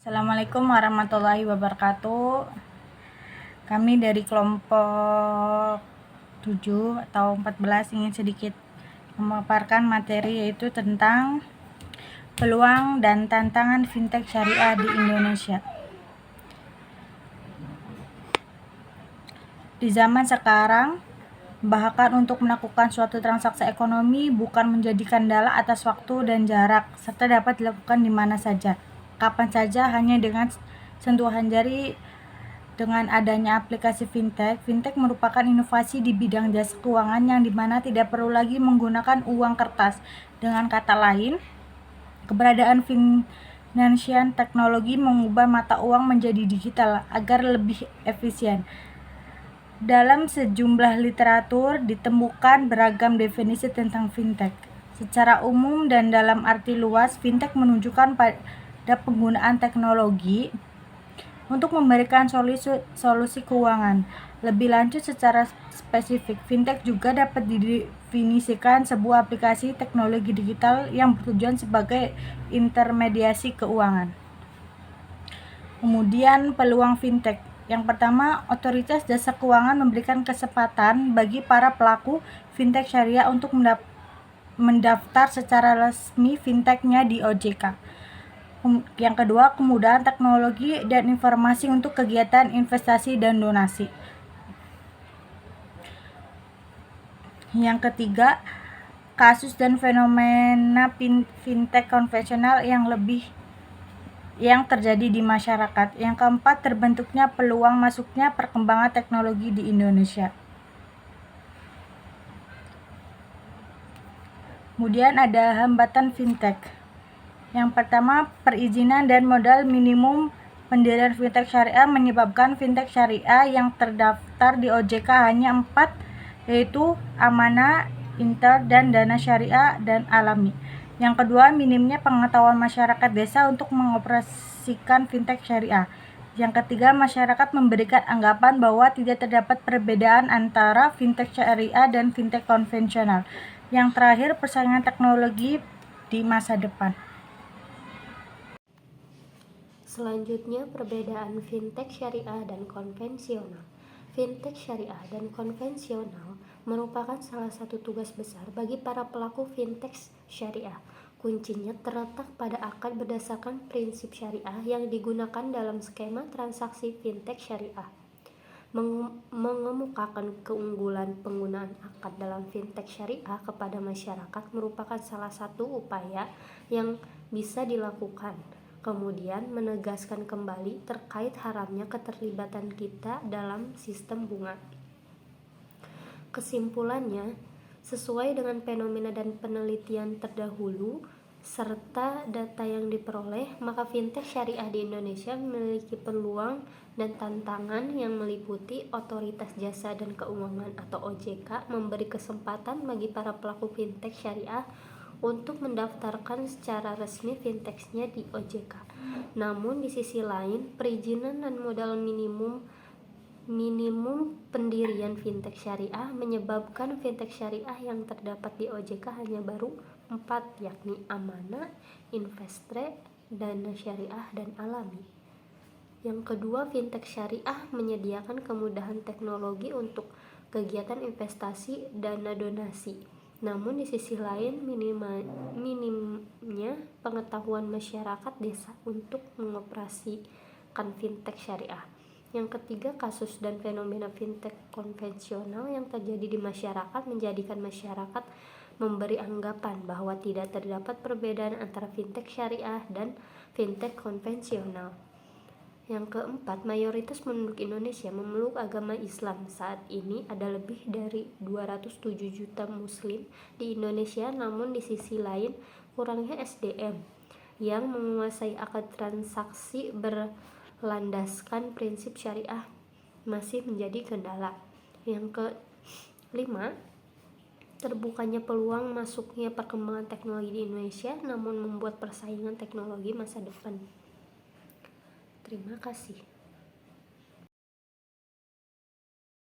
Assalamualaikum warahmatullahi wabarakatuh. Kami dari kelompok 7 atau 14 ingin sedikit memaparkan materi yaitu tentang peluang dan tantangan fintech syariah di Indonesia. Di zaman sekarang, bahkan untuk melakukan suatu transaksi ekonomi bukan menjadi kendala atas waktu dan jarak, serta dapat dilakukan di mana saja, kapan saja, hanya dengan sentuhan jari. Dengan adanya aplikasi fintech merupakan inovasi di bidang jasa keuangan yang dimana tidak perlu lagi menggunakan uang kertas. Dengan kata lain, keberadaan financial teknologi mengubah mata uang menjadi digital agar lebih efisien. Dalam sejumlah literatur ditemukan beragam definisi tentang fintech. Secara umum dan dalam arti luas, fintech menunjukkan pada penggunaan teknologi untuk memberikan solusi keuangan. Lebih lanjut, secara spesifik, fintech juga dapat didefinisikan sebuah aplikasi teknologi digital yang bertujuan sebagai intermediasi keuangan. Kemudian peluang fintech. Yang pertama, otoritas jasa keuangan memberikan kesempatan bagi para pelaku fintech syariah untuk mendaftar secara resmi fintech-nya di OJK. Yang kedua, kemudahan teknologi dan informasi untuk kegiatan investasi dan donasi. Yang ketiga, kasus dan fenomena fintech konvensional yang terjadi di masyarakat. Yang keempat, terbentuknya peluang masuknya perkembangan teknologi di Indonesia. Kemudian ada hambatan fintech. Yang pertama, perizinan dan modal minimum pendirian fintech syariah menyebabkan fintech syariah yang terdaftar di OJK hanya 4, yaitu Amanah, Inter, dan Dana Syariah dan Alami. Yang kedua, minimnya pengetahuan masyarakat desa untuk mengoperasikan fintech syariah. Yang ketiga, masyarakat memberikan anggapan bahwa tidak terdapat perbedaan antara fintech syariah dan fintech konvensional. Yang terakhir, persaingan teknologi di masa depan. Selanjutnya, perbedaan fintech syariah dan konvensional. Fintech syariah dan konvensional merupakan salah satu tugas besar bagi para pelaku fintech syariah. Kuncinya terletak pada akad berdasarkan prinsip syariah yang digunakan dalam skema transaksi fintech syariah. Mengemukakan keunggulan penggunaan akad dalam fintech syariah kepada masyarakat merupakan salah satu upaya yang bisa dilakukan. Kemudian menegaskan kembali terkait haramnya keterlibatan kita dalam sistem bunga. Kesimpulannya, sesuai dengan fenomena dan penelitian terdahulu serta data yang diperoleh, maka fintech syariah di Indonesia memiliki peluang dan tantangan yang meliputi otoritas jasa dan keuangan atau OJK memberi kesempatan bagi para pelaku fintech syariah untuk mendaftarkan secara resmi fintech-nya di OJK. Namun di sisi lain, perizinan dan modal minimum pendirian fintech syariah menyebabkan fintech syariah yang terdapat di OJK hanya baru 4, yakni Amanah, Investre, Dana Syariah, dan Alami. Yang kedua, fintech syariah menyediakan kemudahan teknologi untuk kegiatan investasi, dana donasi. Namun di sisi lain, minimnya pengetahuan masyarakat desa untuk mengoperasikan fintech syariah. Yang ketiga, kasus dan fenomena fintech konvensional yang terjadi di masyarakat menjadikan masyarakat memberi anggapan bahwa tidak terdapat perbedaan antara fintech syariah dan fintech konvensional. Yang keempat, mayoritas penduduk Indonesia memeluk agama Islam. Saat ini ada lebih dari 207 juta muslim di Indonesia, namun di sisi lain kurangnya SDM yang menguasai akad transaksi berlandaskan prinsip syariah masih menjadi kendala. Yang kelima, terbukanya peluang masuknya perkembangan teknologi di Indonesia namun membuat persaingan teknologi masa depan. Terima kasih.